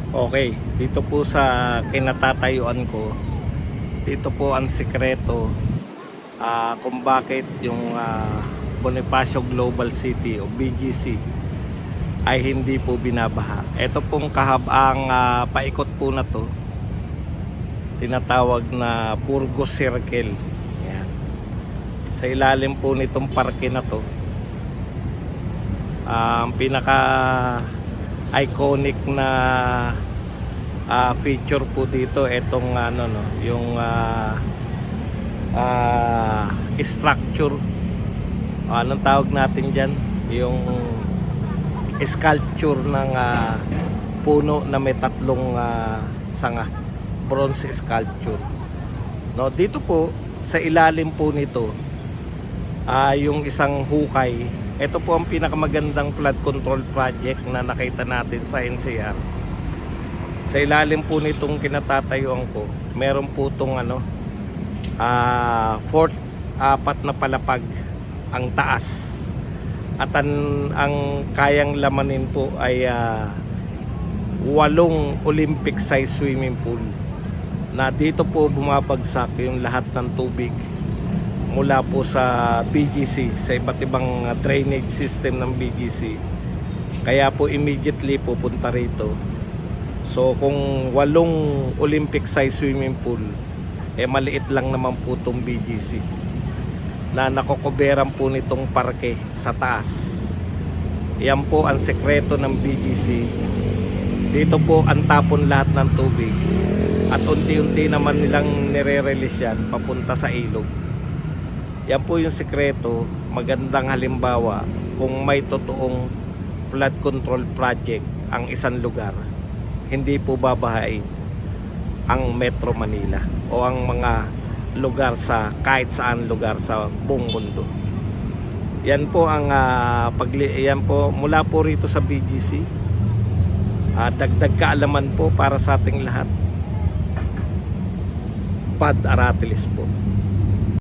Okay, dito po sa kinatatayuan ko, dito po ang sikreto kung bakit yung Bonifacio Global City o BGC ay hindi po binabaha. Ito pong kahabang paikot po na to, tinatawag na Burgos Circle. Yan. Sa ilalim po nitong parke na to, ang pinaka iconic na feature po dito itong yung structure, anong tawag natin diyan, yung sculpture ng puno na may tatlong sanga, bronze sculpture. No, dito po sa ilalim po nito yung isang hukay. Ito po ang pinakamagandang flood control project na nakita natin sa NCR. Sa ilalim po nitong kinatatayuan ko, meron po itong fourth, apat na palapag ang taas. At ang kayang lamanin po ay 8 Olympic size swimming pool. Na dito po bumabagsak yung lahat ng tubig mula po sa BGC, sa iba't ibang drainage system ng BGC. Kaya po immediately pupunta rito. So kung 8 Olympic size swimming pool, maliit lang naman po itong BGC na nakokoberan po nitong parke sa taas. Yan po ang sekreto ng BGC. Dito po ang tapon lahat ng tubig at unti-unti naman nilang nire-release yan papunta sa ilog. Yan po yung sekreto. Magandang halimbawa kung may totoong flood control project ang isang lugar, hindi po babahain ang Metro Manila o ang mga lugar sa kahit saan lugar sa buong mundo. Yan po ang yan po mula po rito sa BGC. Dagdag kaalaman po para sa ating lahat. Pad Aratilis po.